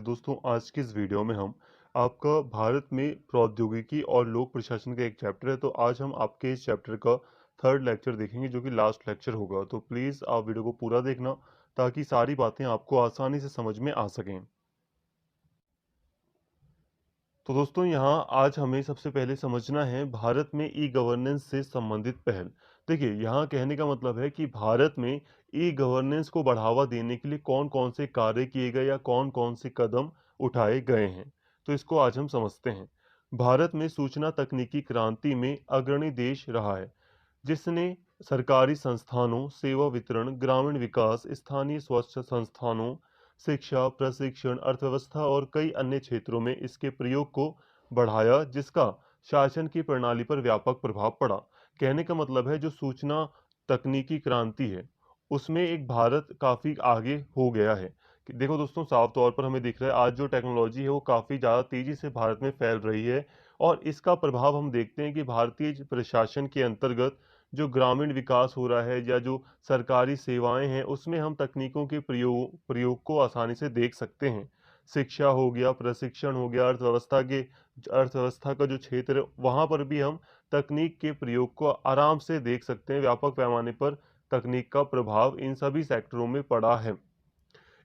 दोस्तों, आज की इस वीडियो में हम आपका भारत में प्रौद्योगिकी और लोक प्रशासन का एक चैप्टर है। तो आज हम आपके इस चैप्टर का थर्ड लेक्चर देखेंगे जो कि लास्ट लेक्चर होगा। तो प्लीज़ आप वीडियो को पूरा देखना ताकि सारी बातें आपको आसानी से समझ में आ सकें। तो दोस्तों, यहाँ आज हमें सबसे पहले समझना है भारत में ई गवर्नेंस से संबंधित पहल। देखिए, यहाँ कहने का मतलब है कि भारत में ई गवर्नेंस को बढ़ावा देने के लिए कौन-कौन से कार्य किए गए या कौन-कौन से कदम उठाए गए हैं। तो इसको आज हम समझते हैं। भारत में सूचना तकनीकी क्रांति में अग्रणी देश रहा है, जिसने सरकारी संस्थानों, सेवा वितरण, ग्रामीण विकास, स्थानीय स्वच्छ संस्थानों, शिक्षा, प्रशिक्षण, अर्थव्यवस्था और कई अन्य क्षेत्रों में इसके प्रयोग को बढ़ाया, जिसका शासन की प्रणाली पर व्यापक प्रभाव पड़ा। कहने का मतलब है जो सूचना तकनीकी क्रांति है, उसमें एक भारत काफ़ी आगे हो गया है। कि देखो दोस्तों, साफ तौर पर हमें दिख रहा है आज जो टेक्नोलॉजी है वो काफ़ी ज़्यादा तेज़ी से भारत में फैल रही है और इसका प्रभाव हम देखते हैं कि भारतीय प्रशासन के अंतर्गत जो ग्रामीण विकास हो रहा है या जो सरकारी सेवाएं हैं उसमें हम तकनीकों के प्रयोग को आसानी से देख सकते हैं। शिक्षा हो गया, प्रशिक्षण हो गया, अर्थव्यवस्था का जो क्षेत्र है वहाँ पर भी हम तकनीक के प्रयोग को आराम से देख सकते हैं। व्यापक पैमाने पर तकनीक का प्रभाव इन सभी सेक्टरों में पड़ा है।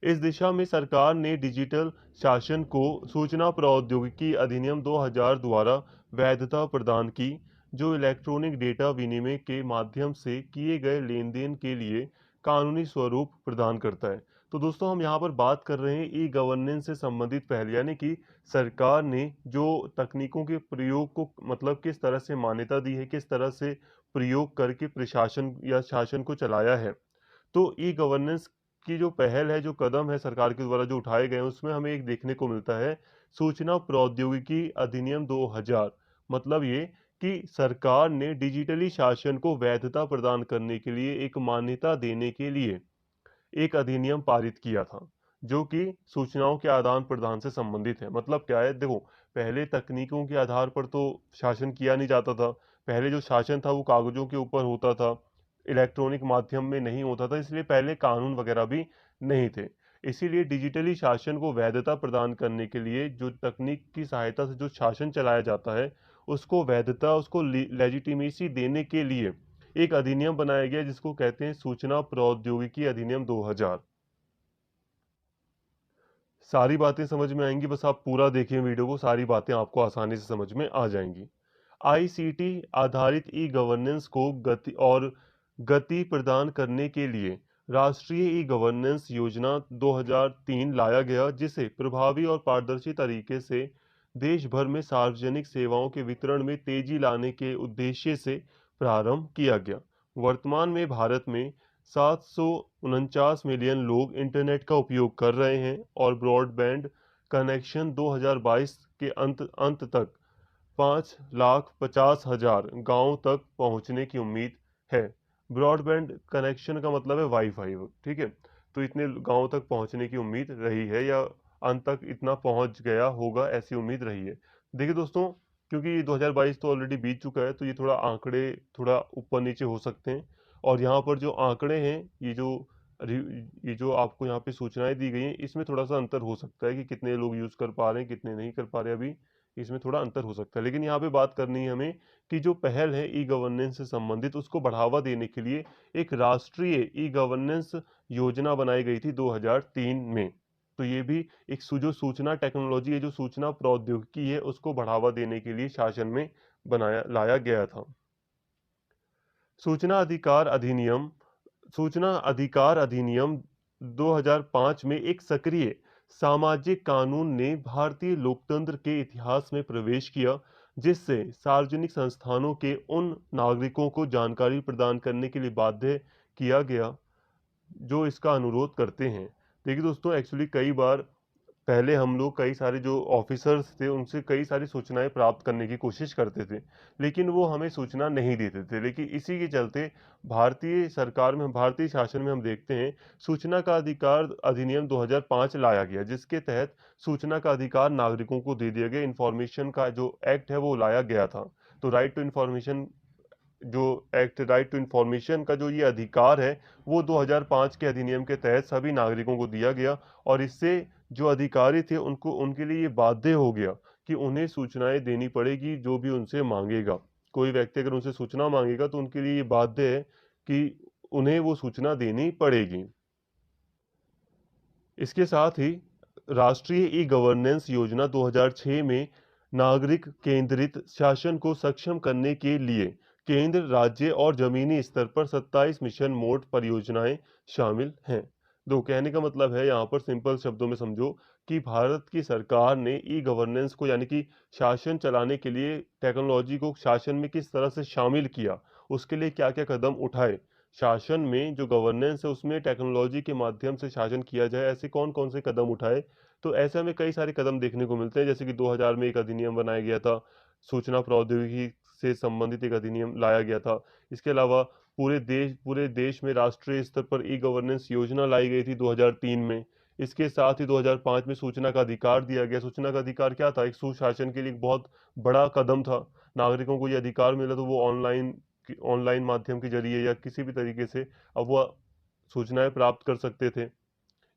इस दिशा में सरकार ने डिजिटल शासन को सूचना प्रौद्योगिकी अधिनियम 2000 द्वारा वैधता प्रदान की, जो इलेक्ट्रॉनिक डेटा विनिमय के माध्यम से किए गए लेन-देन के लिए कानूनी स्वरूप प्रदान करता है। तो दोस्तों, हम यहाँ पर बात कर रहे हैं ई गवर्नेंस से संबंधित पहल, यानी कि सरकार ने जो तकनीकों के प्रयोग को मतलब किस तरह से मान्यता दी है, किस तरह से प्रयोग करके प्रशासन या शासन को चलाया है। तो ई गवर्नेंस की जो पहल है, जो कदम है सरकार के द्वारा जो उठाए गए हैं, उसमें हमें एक देखने को मिलता है, सूचना प्रौद्योगिकी अधिनियम 2000। मतलब ये कि सरकार ने डिजिटली शासन को वैधता प्रदान करने के लिए, एक मान्यता देने के लिए एक अधिनियम पारित किया था, जो कि सूचनाओं के आदान-प्रदान से संबंधित है। मतलब क्या है, देखो, पहले तकनीकों के आधार पर तो शासन किया नहीं जाता था। पहले जो शासन था वो कागज़ों के ऊपर होता था, इलेक्ट्रॉनिक माध्यम में नहीं होता था, इसलिए पहले कानून वगैरह भी नहीं थे। इसीलिए डिजिटली शासन को वैधता प्रदान करने के लिए जो तकनीक की सहायता से जो शासन चलाया जाता है, उसको वैधता, उसको लेजिटिमेसी देने के लिए एक अधिनियम बनाया गया जिसको कहते हैं सूचना प्रौद्योगिकी अधिनियम 2000। सारी बातें समझ में आएंगी, बस आप पूरा देखिए वीडियो को, सारी बातें आपको आसानी से समझ में आ जाएंगी। आईसीटी आधारित ई गवर्नेंस को गति प्रदान करने के लिए राष्ट्रीय ई गवर्नेंस योजना 2003 लाया गया, जिसे प्रभावी और पारदर्शी तरीके से देश भर में सार्वजनिक सेवाओं के वितरण में तेजी लाने के उद्देश्य से प्रारंभ किया गया। वर्तमान में भारत में 749 मिलियन लोग इंटरनेट का उपयोग कर रहे हैं और ब्रॉडबैंड कनेक्शन 2022 के अंत तक 5,50,000 गाँव तक पहुंचने की उम्मीद है। ब्रॉडबैंड कनेक्शन का मतलब है वाईफाई, ठीक है? तो इतने गाँव तक पहुंचने की उम्मीद रही है या अंत तक इतना पहुंच गया होगा, ऐसी उम्मीद रही है। देखिए दोस्तों, क्योंकि 2022 तो ऑलरेडी बीत चुका है, तो ये थोड़ा आंकड़े थोड़ा ऊपर नीचे हो सकते हैं। और यहाँ पर जो आंकड़े हैं, ये जो आपको यहाँ पे सूचनाएं दी गई हैं, इसमें थोड़ा सा अंतर हो सकता है कि कितने लोग यूज़ कर पा रहे हैं, कितने नहीं कर पा रहे अभी, इसमें थोड़ा अंतर हो सकता है। लेकिन यहाँ पे बात करनी है हमें कि जो पहल है ई गवर्नेंस से संबंधित, उसको बढ़ावा देने के लिए एक राष्ट्रीय ई गवर्नेंस योजना बनाई गई थी 2003 में। तो ये भी एक जो सूचना टेक्नोलॉजी है, जो सूचना प्रौद्योगिकी है, उसको बढ़ावा देने के लिए शासन में लाया गया था। सूचना अधिकार अधिनियम सूचना अधिकार अधिनियम 2005 में एक सक्रिय सामाजिक कानून ने भारतीय लोकतंत्र के इतिहास में प्रवेश किया, जिससे सार्वजनिक संस्थानों के उन नागरिकों को जानकारी प्रदान करने के लिए बाध्य किया गया जो इसका अनुरोध करते हैं। देखिए दोस्तों, एक्चुअली कई बार पहले हम लोग कई सारे जो ऑफिसर्स थे उनसे कई सारी सूचनाएं प्राप्त करने की कोशिश करते थे, लेकिन वो हमें सूचना नहीं देते थे। लेकिन इसी के चलते भारतीय सरकार में, भारतीय शासन में हम देखते हैं सूचना का अधिकार अधिनियम 2005 लाया गया, जिसके तहत सूचना का अधिकार नागरिकों को दे दिया गया। इंफॉर्मेशन का जो एक्ट है वो लाया गया था। तो राइट टू इंफॉर्मेशन जो एक्ट राइट टू इंफॉर्मेशन का जो ये अधिकार है, वो 2005 के अधिनियम के तहत सभी नागरिकों को दिया गया और इससे जो अधिकारी थे उनको उनके लिए ये बाध्य हो गया कि उन्हें सूचनाएँ देनी पड़ेगी जो भी उनसे माँगेगा। कोई व्यक्ति अगर उनसे सूचना माँगेगा तो उनके लिए ये बाध्य है कि उन्हें वो सूचना देनी पड़ेगी। इसके साथ ही राष्ट्रीय ई गवर्नेंस योजना 2006 में नागरिक केंद्रित शासन को सक्षम करने के लिए केंद्र, राज्य और जमीनी स्तर पर 27 मिशन मोड परियोजनाएं शामिल हैं। तो कहने का मतलब है यहाँ पर सिंपल शब्दों में समझो कि भारत की सरकार ने ई गवर्नेंस को यानी कि शासन चलाने के लिए टेक्नोलॉजी को शासन में किस तरह से शामिल किया, उसके लिए क्या-क्या कदम उठाए, शासन में जो गवर्नेंस है उसमें टेक्नोलॉजी के माध्यम से शासन किया जाए, ऐसे कौन-कौन से कदम उठाए? तो ऐसे हमें कई सारे कदम देखने को मिलते हैं, जैसे कि 2000 में एक अधिनियम बनाया गया था, सूचना प्रौद्योगिकी से संबंधित एक अधिनियम लाया गया था। इसके अलावा पूरे देश में राष्ट्रीय स्तर पर ई गवर्नेंस योजना लाई गई थी 2003 में। इसके साथ ही 2005 में सूचना का अधिकार दिया गया। सूचना का अधिकार क्या था? एक सुशासन के लिए एक बहुत बड़ा कदम था। नागरिकों को ये अधिकार मिला तो वो ऑनलाइन माध्यम के ज़रिए या किसी भी तरीके से अब वो सूचनाएँ प्राप्त कर सकते थे।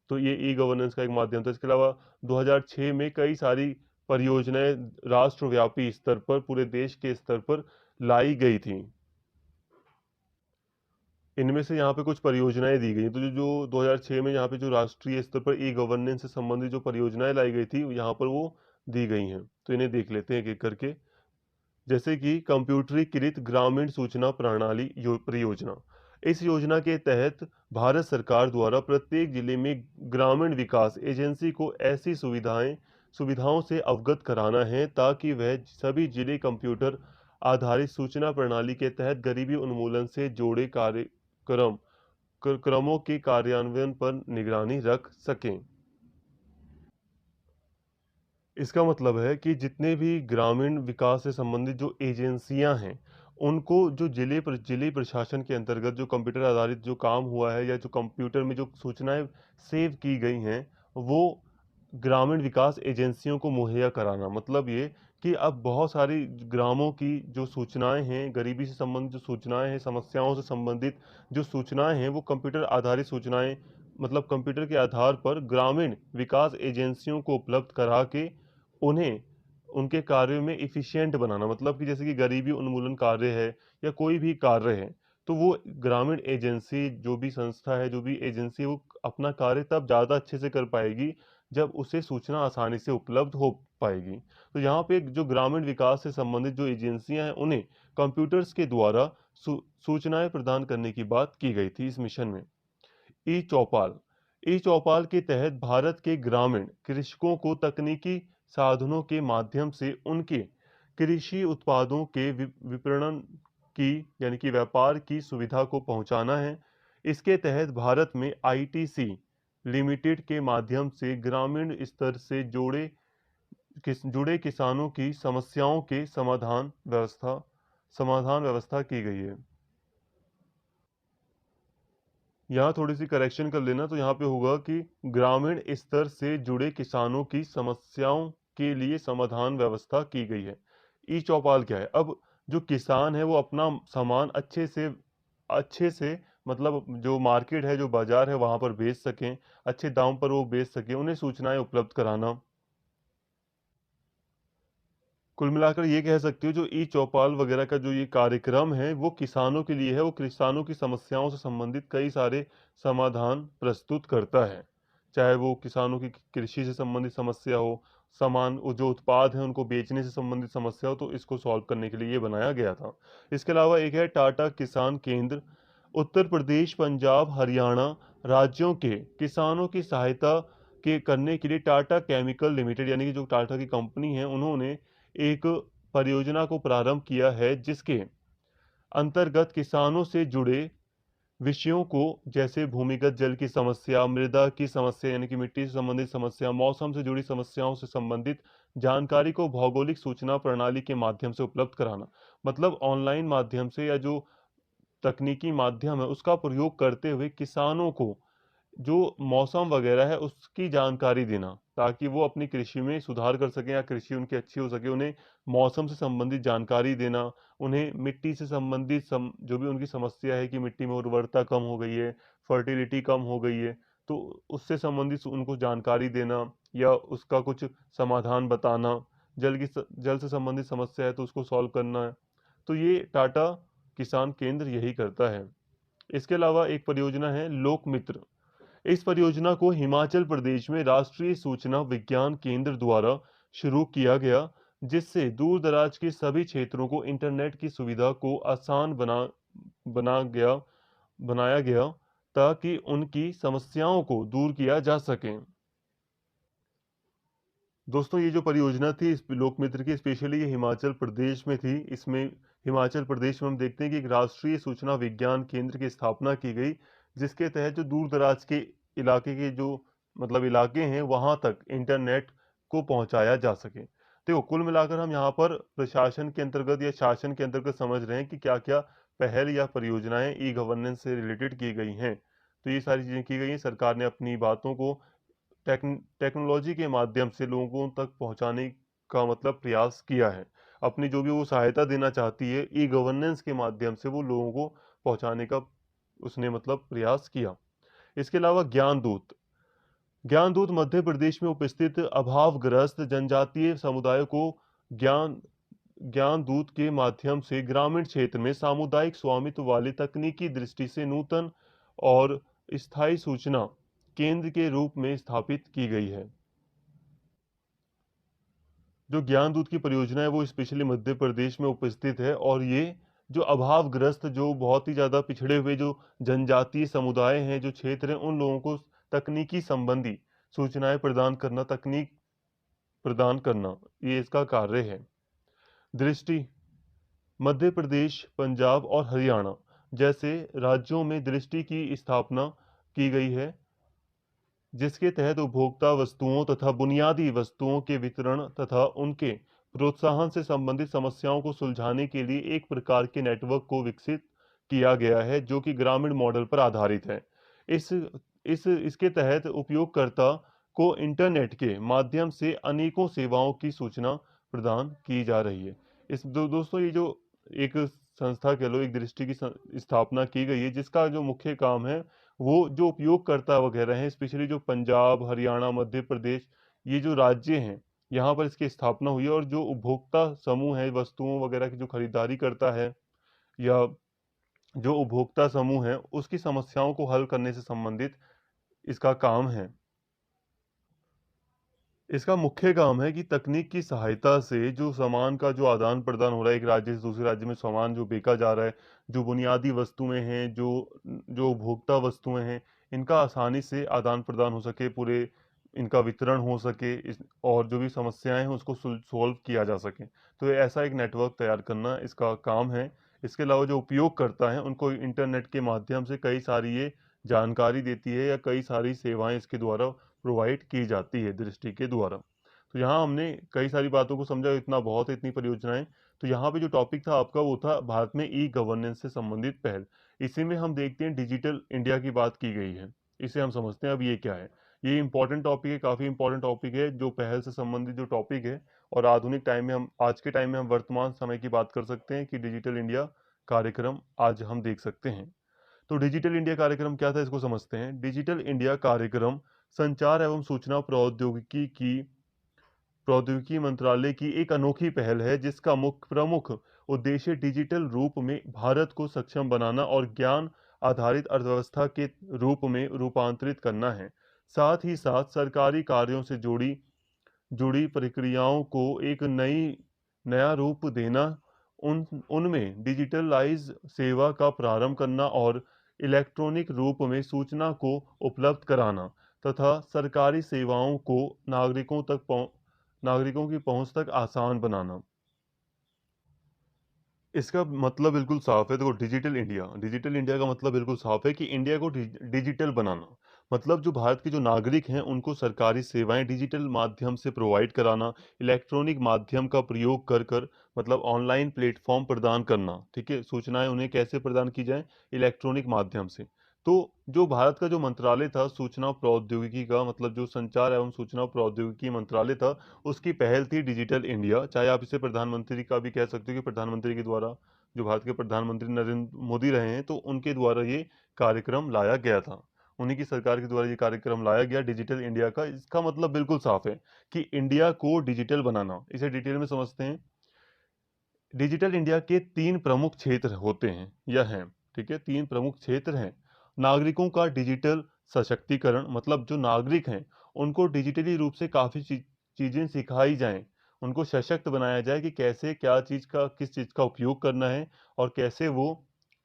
तो ये ई गवर्नेंस का एक माध्यम था। इसके अलावा 2006 में कई सारी परियोजनाएँ राष्ट्रव्यापी स्तर पर, पूरे देश के स्तर पर लाई गई थीं। इनमें से यहाँ पे कुछ परियोजनाएँ दी गई हैं। तो जो जो 2006 में यहाँ पे जो राष्ट्रीय स्तर पर ई गवर्नेंस से संबंधित जो परियोजनाएँ लाई गई थी, यहाँ पर वो दी गई हैं। तो इन्हें देख लेते हैं एक-एक करके। जैसे कि कंप्यूटरीकृत ग्रामीण सूचना प्रणाली परियोजना। इस योजना के तहत भारत सरकार द्वारा प्रत्येक जिले में ग्रामीण विकास एजेंसी को ऐसी सुविधाओं से अवगत कराना है ताकि वह सभी जिले कंप्यूटर आधारित सूचना प्रणाली के तहत गरीबी उन्मूलन से जुड़े क्रमों के कार्यान्वयन पर निगरानी रख सकें। इसका मतलब है कि जितने भी ग्रामीण विकास से संबंधित जो एजेंसियां हैं, उनको जो जिले प्रशासन के अंतर्गत जो कंप्यूटर आधारित जो काम हुआ है या जो कंप्यूटर में जो सूचनाएं सेव की गई हैं, वो ग्रामीण विकास एजेंसियों को मुहैया कराना। मतलब ये कि अब बहुत सारी ग्रामों की जो सूचनाएं हैं, गरीबी से संबंधित जो सूचनाएं हैं, समस्याओं से संबंधित जो सूचनाएं हैं, वो कंप्यूटर आधारित सूचनाएं मतलब कंप्यूटर के आधार पर ग्रामीण विकास एजेंसियों को उपलब्ध करा के उन्हें उनके कार्यों में एफिशिएंट बनाना। मतलब कि जैसे कि गरीबी उन्मूलन कार्य है या कोई भी कार्य है, तो वो ग्रामीण एजेंसी जो भी संस्था है, जो भी एजेंसी, वो अपना कार्य तब ज़्यादा अच्छे से कर पाएगी जब उसे सूचना आसानी से उपलब्ध हो पाएगी। तो यहाँ पे जो ग्रामीण विकास से संबंधित जो एजेंसियां हैं, उन्हें कंप्यूटर्स के द्वारा सूचनाएं प्रदान करने की बात की गई थी इस मिशन में। ई चौपाल ई चौपाल के तहत भारत के ग्रामीण कृषकों को तकनीकी साधनों के माध्यम से उनके कृषि उत्पादों के विपणन की यानी कि व्यापार की सुविधा को पहुंचाना है। इसके तहत भारत में आईटीसी लिमिटेड के माध्यम से ग्रामीण स्तर से जुड़े किसानों की समस्याओं के समाधान व्यवस्था की गई है। यहाँ थोड़ी-सी करेक्शन कर लेना, तो यहाँ पे होगा कि ग्रामीण स्तर से जुड़े किसानों की समस्याओं के लिए समाधान व्यवस्था की गई है। ई-चौपाल क्या है? अब जो किसान है वो अपना सामान अच्छे से मतलब जो मार्केट है, जो बाज़ार है वहाँ पर बेच सकें, अच्छे दाम पर वो बेच सकें, उन्हें सूचनाएँ उपलब्ध कराना। कुल मिलाकर ये कह सकते हो जो ई चौपाल वगैरह का जो ये कार्यक्रम है वो किसानों के लिए है, वो किसानों की समस्याओं से संबंधित कई सारे समाधान प्रस्तुत करता है। चाहे वो किसानों की कृषि से संबंधित समस्या हो, सामान वो जो उत्पाद हैं उनको बेचने से संबंधित समस्या हो, तो इसको सॉल्व करने के लिए ये बनाया गया था। इसके अलावा एक है टाटा किसान केंद्र। उत्तर प्रदेश, पंजाब, हरियाणा राज्यों के किसानों की सहायता के करने के लिए टाटा केमिकल लिमिटेड यानी कि जो टाटा की कंपनी है, उन्होंने एक परियोजना को प्रारंभ किया है जिसके अंतर्गत किसानों से जुड़े विषयों को जैसे भूमिगत जल की समस्या, मृदा की समस्या यानी कि मिट्टी से संबंधित समस्या, मौसम से जुड़ी समस्याओं से संबंधित जानकारी को भौगोलिक सूचना प्रणाली के माध्यम से उपलब्ध कराना। मतलब ऑनलाइन माध्यम से या जो तकनीकी माध्यम है उसका प्रयोग करते हुए किसानों को जो मौसम वगैरह है उसकी जानकारी देना। ताकि वो अपनी कृषि में सुधार कर सकें या कृषि उनकी अच्छी हो सके। उन्हें मौसम से संबंधित जानकारी देना, उन्हें मिट्टी से संबंधित जो भी उनकी समस्या है कि मिट्टी में उर्वरता कम हो गई है, फर्टिलिटी कम हो गई है, तो उससे संबंधित उनको जानकारी देना या उसका कुछ समाधान बताना। जल से संबंधित समस्या है तो उसको सॉल्व करना है। तो ये टाटा किसान केंद्र यही करता है। इसके अलावा एक परियोजना है लोक मित्र। इस परियोजना को हिमाचल प्रदेश में राष्ट्रीय सूचना विज्ञान केंद्र द्वारा शुरू किया गया, जिससे दूर दराज के सभी क्षेत्रों को इंटरनेट की सुविधा को आसान बना गया बनाया गया ताकि उनकी समस्याओं को दूर किया जा सके। दोस्तों, ये जो परियोजना थी इस लोक मित्र की, स्पेशली ये हिमाचल प्रदेश में थी। इसमें हिमाचल प्रदेश में हम देखते हैं कि एक राष्ट्रीय सूचना विज्ञान केंद्र की स्थापना की गई, जिसके तहत जो दूर दराज के इलाके के जो इलाके हैं वहां तक इंटरनेट को पहुंचाया जा सके। देखो, कुल मिलाकर हम यहाँ पर प्रशासन के अंतर्गत या शासन के अंतर्गत समझ रहे हैं कि क्या क्या पहल या परियोजनाएं ई गवर्नेंस से रिलेटेड की गई हैं। तो ये सारी चीजें की गई हैं। सरकार ने अपनी बातों को टेक्नोलॉजी के माध्यम से लोगों तक पहुंचाने का प्रयास किया है। अपनी जो भी वो सहायता देना चाहती है ई गवर्नेंस के माध्यम से वो लोगों को पहुंचाने का उसने प्रयास किया। इसके अलावा ज्ञान दूत मध्य प्रदेश में उपस्थित अभावग्रस्त जनजातीय समुदाय को ज्ञान ज्ञान दूत के माध्यम से ग्रामीण क्षेत्र में सामुदायिक स्वामित्व वाले तकनीकी दृष्टि से नूतन और स्थायी सूचना केंद्र के रूप में स्थापित की गई है। जो ज्ञान दूत की परियोजना है वो स्पेशली मध्य प्रदेश में उपस्थित है, और ये जो अभावग्रस्त, जो बहुत ही ज़्यादा पिछड़े हुए जो जनजातीय समुदाय हैं, जो क्षेत्र हैं, उन लोगों को तकनीकी संबंधी सूचनाएं प्रदान करना, तकनीक प्रदान करना, ये इसका कार्य है। दृष्टि मध्य प्रदेश, पंजाब और हरियाणा जैसे राज्यों में दृष्टि की स्थापना की गई है, जिसके तहत उपभोक्ता वस्तुओं तथा बुनियादी वस्तुओं के वितरण तथा उनके प्रोत्साहन से संबंधित समस्याओं को सुलझाने के लिए एक प्रकार के नेटवर्क को विकसित किया गया है, जो कि ग्रामीण मॉडल पर आधारित है। इसके तहत उपयोगकर्ता को इंटरनेट के माध्यम से अनेकों सेवाओं की सूचना प्रदान की जा रही है। दोस्तों, ये जो एक संस्था कह लो, एक दृष्टि की स्थापना की गई है, जिसका जो मुख्य काम है वो जो उपयोगकर्ता वगैरह हैं, स्पेशली जो पंजाब, हरियाणा, मध्य प्रदेश, ये जो राज्य हैं, यहाँ पर इसकी स्थापना हुई है, और जो उपभोक्ता समूह है, वस्तुओं वगैरह की जो खरीदारी करता है, या जो उपभोक्ता समूह है, उसकी समस्याओं को हल करने से संबंधित इसका काम है। इसका मुख्य काम है कि तकनीक की सहायता से जो सामान का जो आदान प्रदान हो रहा है, एक राज्य से दूसरे राज्य में सामान जो बेचा जा रहा है, जो बुनियादी वस्तुएं हैं, जो जो उपभोक्ता वस्तुएं हैं, इनका आसानी से आदान प्रदान हो सके, पूरे इनका वितरण हो सके, और जो भी समस्याएं हैं उसको सॉल्व किया जा सके। तो ये ऐसा एक नेटवर्क तैयार करना इसका काम है। इसके अलावा जो उपयोग करता है उनको इंटरनेट के माध्यम से कई सारी ये जानकारी देती है, या कई सारी सेवाएं इसके द्वारा प्रोवाइड की जाती है दृष्टि के द्वारा। तो यहाँ हमने कई सारी बातों को समझा, इतना बहुत है, इतनी परियोजनाएं। तो यहाँ पे जो टॉपिक था आपका वो था भारत में ई गवर्नेंस से संबंधित पहल। इसी में हम देखते हैं डिजिटल इंडिया की बात की गई है। इसे हम समझते हैं अब ये क्या है। ये इंपॉर्टेंट टॉपिक है, काफी इंपॉर्टेंट टॉपिक है, जो पहल से संबंधित जो टॉपिक है। और आधुनिक टाइम में हम आज के टाइम में हम वर्तमान समय की बात कर सकते हैं कि डिजिटल इंडिया कार्यक्रम आज हम देख सकते हैं। तो डिजिटल इंडिया कार्यक्रम क्या था, इसको समझते हैं। डिजिटल इंडिया कार्यक्रम संचार एवं सूचना प्रौद्योगिकी मंत्रालय की एक अनोखी पहल है, जिसका मुख्य प्रमुख उद्देश्य डिजिटल रूप में भारत को सक्षम बनाना और ज्ञान आधारित अर्थव्यवस्था के रूप में रूपांतरित करना है। साथ ही साथ सरकारी कार्यों से जुड़ी जुड़ी प्रक्रियाओं को एक नया रूप देना, उनमें डिजिटलाइज सेवा का प्रारंभ करना और इलेक्ट्रॉनिक रूप में सूचना को उपलब्ध कराना, तथा सरकारी सेवाओं को नागरिकों की पहुंच तक आसान बनाना। इसका मतलब बिल्कुल साफ है। देखो, डिजिटल इंडिया का मतलब बिल्कुल साफ है कि इंडिया को डिजिटल बनाना, मतलब जो भारत के जो नागरिक हैं उनको सरकारी सेवाएं डिजिटल माध्यम से प्रोवाइड कराना, इलेक्ट्रॉनिक माध्यम का प्रयोग कर कर, ऑनलाइन प्लेटफॉर्म प्रदान करना। ठीक है, सूचनाएं उन्हें कैसे प्रदान की जाए, इलेक्ट्रॉनिक माध्यम से। तो जो भारत का जो मंत्रालय था सूचना प्रौद्योगिकी का, मतलब जो संचार एवं सूचना प्रौद्योगिकी मंत्रालय था, उसकी पहल थी डिजिटल इंडिया। चाहे आप इसे प्रधानमंत्री का भी कह सकते हो कि प्रधानमंत्री के द्वारा, जो भारत के प्रधानमंत्री नरेंद्र मोदी रहे हैं, तो उनके द्वारा ये कार्यक्रम लाया गया था। उन्हीं की सरकार के द्वारा ये कार्यक्रम लाया गया डिजिटल इंडिया का। इसका मतलब बिल्कुल साफ है कि इंडिया को डिजिटल बनाना। इसे डिटेल में समझते हैं। डिजिटल इंडिया के 3 प्रमुख क्षेत्र होते हैं या हैं, ठीक है? 3 प्रमुख क्षेत्र हैं। नागरिकों का डिजिटल सशक्तिकरण, मतलब जो नागरिक हैं, उनको डिजिटली रूप से काफ़ी चीज़ें सिखाई जाएँ, उनको सशक्त बनाया जाए कि कैसे क्या चीज़ का किस चीज़ का उपयोग करना है और कैसे वो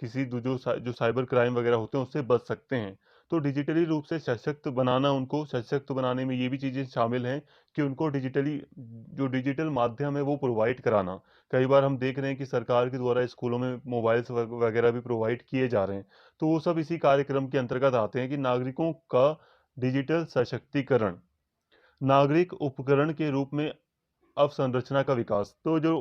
किसी जो साइबर क्राइम वगैरह होते हैं उससे बच सकते हैं। तो डिजिटली रूप से सशक्त बनाना, उनको सशक्त बनाने में ये भी चीज़ें शामिल हैं कि उनको जो डिजिटल माध्यम है वो प्रोवाइड कराना। कई बार हम देख रहे हैं कि सरकार के द्वारा स्कूलों में मोबाइल्स वगैरह भी प्रोवाइड किए जा रहे हैं। तो वो सब इसी कार्यक्रम के अंतर्गत आते हैं कि नागरिकों का डिजिटल सशक्तिकरण, नागरिक उपकरण के रूप में अवसंरचना का विकास। तो जो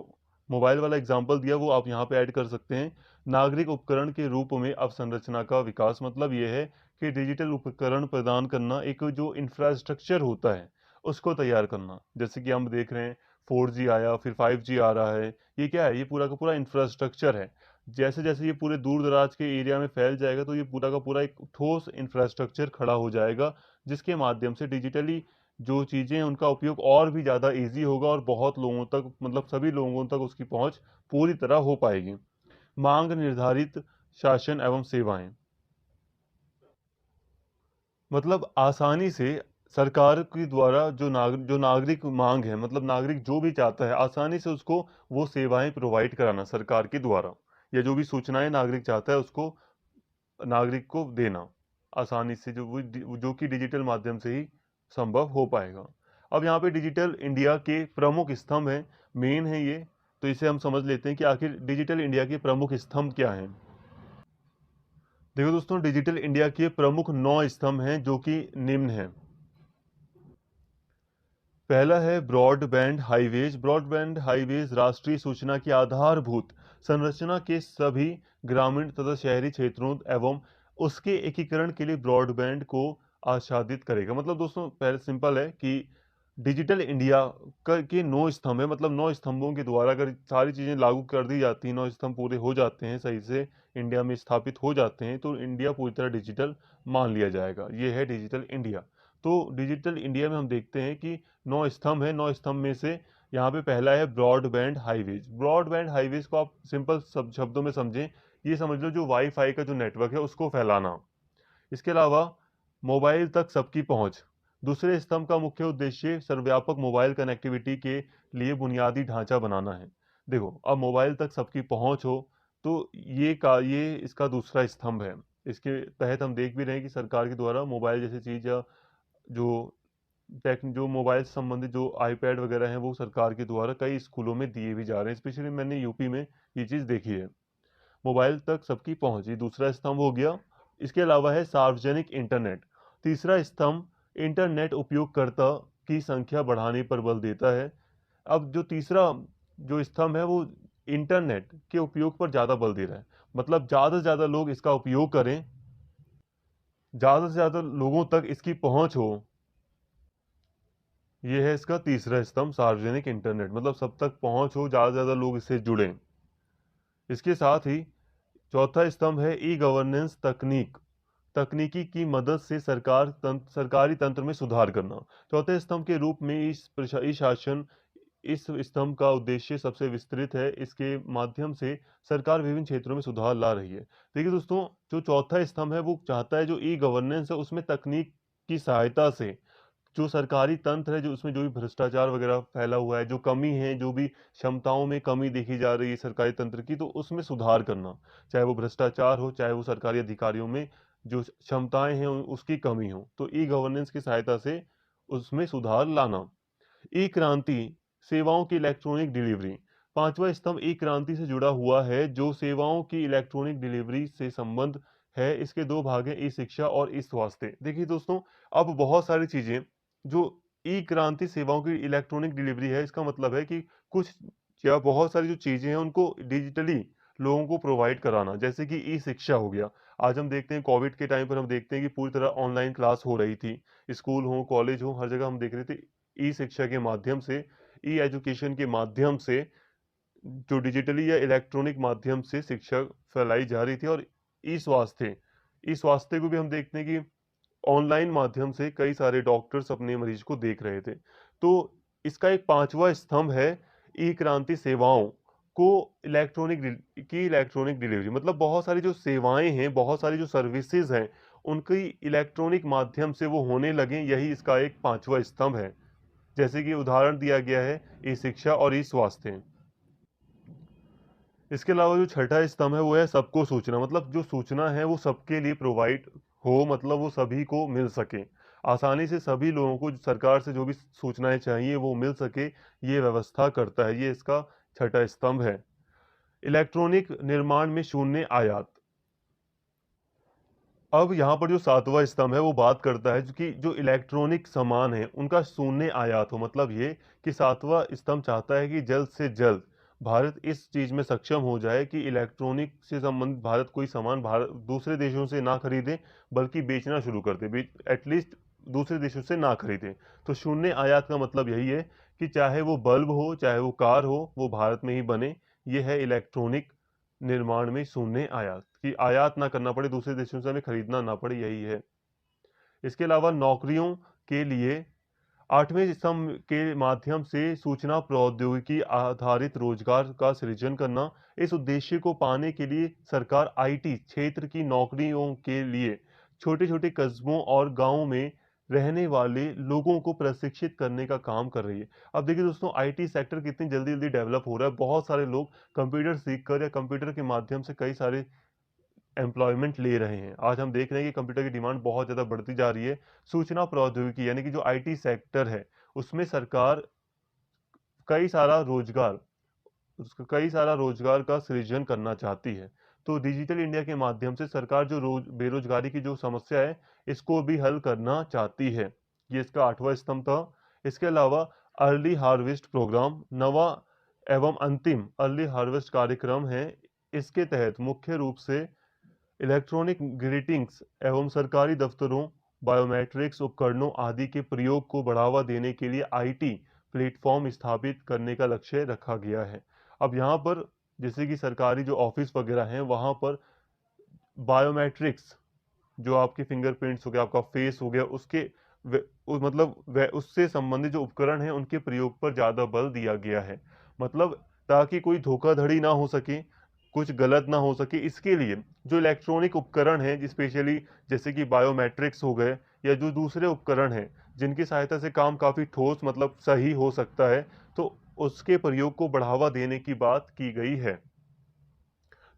मोबाइल वाला एग्जांपल दिया वो आप यहाँ पे ऐड कर सकते हैं। नागरिक उपकरण के रूप में अवसंरचना का विकास मतलब ये है कि डिजिटल उपकरण प्रदान करना, एक जो इंफ्रास्ट्रक्चर होता है उसको तैयार करना। जैसे कि हम देख रहे हैं 4G आया, फिर 5G आ रहा है। ये क्या है? ये पूरा का पूरा इंफ्रास्ट्रक्चर है। जैसे जैसे ये पूरे दूर दराज के एरिया में फैल जाएगा तो ये पूरा का पूरा एक ठोस इंफ्रास्ट्रक्चर खड़ा हो जाएगा, जिसके माध्यम से डिजिटली जो चीज़ें हैं उनका उपयोग और भी ज़्यादा ईज़ी होगा और बहुत लोगों तक, मतलब सभी लोगों तक उसकी पहुँच पूरी तरह हो पाएगी। माँग निर्धारित शासन एवं सेवाएँ, मतलब आसानी से सरकार के द्वारा जो नागरिक माँग है, मतलब नागरिक जो भी चाहता है, आसानी से उसको वो सेवाएँ प्रोवाइड कराना सरकार के द्वारा, या जो भी सूचनाएँ नागरिक चाहता है उसको नागरिक को देना, आसानी से, जो कि डिजिटल माध्यम से ही संभव हो पाएगा। अब यहाँ पे डिजिटल इंडिया के प्रमुख स्तंभ हैं, मेन है ये, तो इसे हम समझ लेते हैं कि आखिर डिजिटल इंडिया के प्रमुख स्तंभ क्या हैं। देखो दोस्तों, डिजिटल इंडिया के प्रमुख 9 स्तंभ हैं जो कि निम्न हैं। पहला है ब्रॉडबैंड हाईवेज। ब्रॉडबैंड हाईवेज राष्ट्रीय सूचना की आधारभूत संरचना के सभी ग्रामीण तथा शहरी क्षेत्रों एवं उसके एकीकरण के लिए ब्रॉडबैंड को आच्छादित करेगा। मतलब दोस्तों, पहले सिंपल है कि डिजिटल इंडिया के 9 स्तंभ है, मतलब 9 स्तंभों के द्वारा अगर सारी चीज़ें लागू कर दी जाती हैं, 9 स्तंभ पूरे हो जाते हैं, सही से इंडिया में स्थापित हो जाते हैं, तो इंडिया पूरी तरह डिजिटल मान लिया जाएगा। ये है डिजिटल इंडिया। तो डिजिटल इंडिया में हम देखते हैं कि 9 स्तंभ हैं। 9 स्तंभ में से यहाँ पे पहला है ब्रॉडबैंड हाईवेज। ब्रॉडबैंड हाईवेज को आप सिंपल शब्दों में समझें, ये समझ लो जो वाईफाई का जो नेटवर्क है उसको फैलाना। इसके अलावा मोबाइल तक सबकी पहुंच। दूसरे स्तंभ का मुख्य उद्देश्य सर्वव्यापक मोबाइल कनेक्टिविटी के लिए बुनियादी ढांचा बनाना है। देखो, अब मोबाइल तक सबकी पहुंच हो, तो ये इसका दूसरा स्तंभ है। इसके तहत हम देख भी रहे हैं कि सरकार के द्वारा मोबाइल जैसी चीज, या जो जो मोबाइल से संबंधित जो आईपैड वगैरह हैं वो सरकार के द्वारा कई स्कूलों में दिए भी जा रहे हैं। स्पेशली मैंने यूपी में ये चीज़ देखी है। मोबाइल तक सबकी पहुंच, ये दूसरा स्तंभ हो गया। इसके अलावा है सार्वजनिक इंटरनेट। तीसरा स्तंभ इंटरनेट उपयोगकर्ता की संख्या बढ़ाने पर बल देता है। अब जो तीसरा जो स्तंभ है वो इंटरनेट के उपयोग पर ज़्यादा बल दे रहा है, मतलब ज़्यादा से ज़्यादा लोग इसका उपयोग करें, ज़्यादा से ज़्यादा लोगों तक इसकी पहुंच हो। ये है इसका तीसरा स्तंभ, सार्वजनिक इंटरनेट, मतलब सब तक पहुंच हो, ज़्यादा से ज़्यादा लोग इससे जुड़ें। इसके साथ ही चौथा स्तंभ है ई गवर्नेंस तकनीक। तकनीकी की मदद से सरकारी तंत्र में सुधार करना। चौथे स्तंभ के रूप में ई शासन, इस स्तंभ का उद्देश्य सबसे विस्तृत है। इसके माध्यम से सरकार विभिन्न क्षेत्रों में सुधार ला रही है। देखिए दोस्तों, जो चौथा स्तंभ है वो चाहता है जो ई गवर्नेंस है उसमें तकनीक की सहायता से जो सरकारी तंत्र है, जो उसमें जो भी भ्रष्टाचार वगैरह फैला हुआ है, जो कमी है, जो भी क्षमताओं में कमी देखी जा रही है सरकारी तंत्र की, तो उसमें सुधार करना। चाहे वो भ्रष्टाचार हो, चाहे वो सरकारी अधिकारियों में जो क्षमताएं हैं उसकी कमी हो, तो ई गवर्नेंस की सहायता से उसमें सुधार लाना। ई क्रांति, सेवाओं की इलेक्ट्रॉनिक डिलीवरी। पांचवा स्तंभ ई क्रांति से जुड़ा हुआ है, जो सेवाओं की इलेक्ट्रॉनिक डिलीवरी से संबंध है। इसके दो भाग हैं, ई शिक्षा और ई स्वास्थ्य। देखिए दोस्तों, अब बहुत सारी चीजें जो ई क्रांति सेवाओं की इलेक्ट्रॉनिक डिलीवरी है, इसका मतलब है कि कुछ या बहुत सारी जो चीजें हैं उनको डिजिटली लोगों को प्रोवाइड कराना, जैसे कि ई शिक्षा हो गया। आज हम देखते हैं कोविड के टाइम पर हम देखते हैं कि पूरी तरह ऑनलाइन क्लास हो रही थी। स्कूल हो, कॉलेज हो, हर जगह हम देख रहे थे ई शिक्षा के माध्यम से, ई एजुकेशन के माध्यम से जो डिजिटली या इलेक्ट्रॉनिक माध्यम से शिक्षा फैलाई जा रही थी। और ई स्वास्थ्य को भी हम देखते हैं कि ऑनलाइन माध्यम से कई सारे डॉक्टर्स अपने मरीज को देख रहे थे। तो इसका एक पांचवा स्तंभ है ई क्रांति सेवाओं को इलेक्ट्रॉनिक डिलीवरी, मतलब बहुत सारी जो सेवाएं हैं, बहुत सारी जो सर्विसेज हैं, उनकी इलेक्ट्रॉनिक माध्यम से वो होने लगे, यही इसका एक पांचवा स्तंभ है। जैसे कि उदाहरण दिया गया है ई शिक्षा और ई स्वास्थ्य। इसके अलावा जो छठा स्तंभ है वो है सबको सूचना, मतलब जो सूचना है वो सबके लिए प्रोवाइड हो, मतलब वो सभी को मिल सके, आसानी से सभी लोगों को सरकार से जो भी सूचनाएं चाहिए वो मिल सके, ये व्यवस्था करता है। ये इसका छठा स्तंभ है। इलेक्ट्रॉनिक निर्माण में शून्य आयात। अब यहाँ पर जो सातवां स्तंभ है वो बात करता है कि जो इलेक्ट्रॉनिक सामान है उनका शून्य आयात हो, मतलब ये कि सातवां स्तंभ चाहता है कि जल्द से जल्द भारत इस चीज में सक्षम हो जाए कि इलेक्ट्रॉनिक से संबंधित भारत कोई सामान भारत दूसरे देशों से ना खरीदे, बल्कि बेचना शुरू कर दे, एटलीस्ट दूसरे देशों से ना खरीदे। तो शून्य आयात का मतलब यही है कि चाहे वो बल्ब हो, चाहे वो कार हो, वो भारत में ही बने। ये है इलेक्ट्रॉनिक निर्माण में शून्य आयात, कि आयात ना करना पड़े, दूसरे देशों से हमें खरीदना ना पड़े, यही है। इसके अलावा नौकरियों के लिए आठवें स्तंभ के माध्यम से सूचना प्रौद्योगिकी आधारित रोजगार का सृजन करना। इस उद्देश्य को पाने के लिए सरकार आईटी क्षेत्र की नौकरियों के लिए छोटे छोटे कस्बों और गांवों में रहने वाले लोगों को प्रशिक्षित करने का काम कर रही है। अब देखिए दोस्तों, आईटी सेक्टर कितनी जल्दी जल्दी डेवलप हो रहा है। बहुत सारे लोग कंप्यूटर सीखकर या कंप्यूटर के माध्यम से कई सारे एम्प्लॉयमेंट ले रहे हैं। आज हम देख रहे हैं कि कंप्यूटर की डिमांड बहुत ज़्यादा बढ़ती जा रही है। सूचना प्रौद्योगिकी यानी कि जो आईटी सेक्टर है, उसमें सरकार कई सारा रोजगार कई सारा रोजगार का सृजन करना चाहती है। तो डिजिटल इंडिया के माध्यम से सरकार जो रोज बेरोजगारी की जो समस्या है, इसको भी हल करना चाहती है। ये इसका आठवां स्तंभ था। इसके अलावा अर्ली हार्वेस्ट प्रोग्राम, नवा एवं अंतिम अर्ली हार्वेस्ट कार्यक्रम है। इसके तहत मुख्य रूप से इलेक्ट्रॉनिक ग्रीटिंग्स एवं सरकारी दफ्तरों, बायोमेट्रिक्स उपकरणों आदि के प्रयोग को बढ़ावा देने के लिए आईटी प्लेटफॉर्म स्थापित करने का लक्ष्य रखा गया है। अब यहाँ पर जैसे कि सरकारी जो ऑफिस वगैरह हैं, वहाँ पर बायोमेट्रिक्स, जो आपके फिंगरप्रिंट्स हो गया, आपका फेस हो गया, उससे संबंधित जो उपकरण हैं उनके प्रयोग पर ज़्यादा बल दिया गया है। मतलब ताकि कोई धोखाधड़ी ना हो सके, कुछ गलत ना हो सके, इसके लिए जो इलेक्ट्रॉनिक उपकरण हैं, स्पेशली जैसे कि बायोमेट्रिक्स हो गए, या जो दूसरे उपकरण हैं जिनकी सहायता से काम काफ़ी ठोस, मतलब सही हो सकता है, तो उसके प्रयोग को बढ़ावा देने की बात की गई है।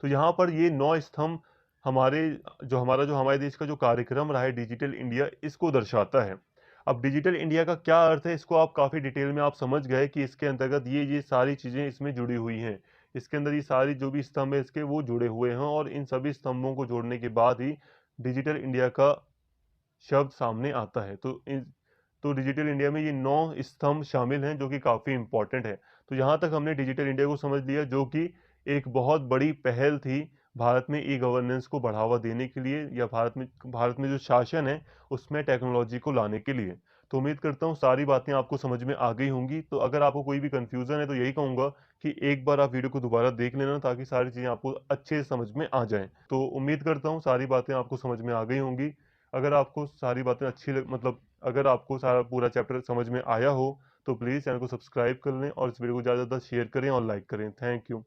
तो यहाँ पर ये 9 स्तंभ हमारे जो हमारे देश का जो कार्यक्रम रहा है डिजिटल इंडिया, इसको दर्शाता है। अब डिजिटल इंडिया का क्या अर्थ है, इसको आप काफ़ी डिटेल में आप समझ गए कि इसके अंतर्गत ये सारी चीज़ें इसमें जुड़ी हुई हैं। इसके अंदर ये सारी जो भी स्तंभ है इसके, वो जुड़े हुए हैं, और इन सभी स्तंभों को जोड़ने के बाद ही डिजिटल इंडिया का शब्द सामने आता है। तो डिजिटल इंडिया में ये 9 स्तंभ शामिल हैं, जो कि काफ़ी इंपॉर्टेंट है। तो यहाँ तक हमने डिजिटल इंडिया को समझ लिया, जो कि एक बहुत बड़ी पहल थी भारत में ई गवर्नेंस को बढ़ावा देने के लिए, या भारत में जो शासन है उसमें टेक्नोलॉजी को लाने के लिए। तो उम्मीद करता हूँ सारी बातें आपको समझ में आ गई होंगी। तो अगर आपको कोई भी कन्फ्यूज़न है तो यही कहूँगा कि एक बार आप वीडियो को दोबारा देख लेना, ताकि सारी चीज़ें आपको अच्छे से समझ में आ जाएँ। तो उम्मीद करता हूँ सारी बातें आपको समझ में आ गई होंगी। अगर आपको सारी बातें मतलब अगर आपको सारा पूरा चैप्टर समझ में आया हो, तो प्लीज़ चैनल को सब्सक्राइब कर लें और इस वीडियो को ज़्यादा से ज़्यादा शेयर करें और लाइक करें। Thank you.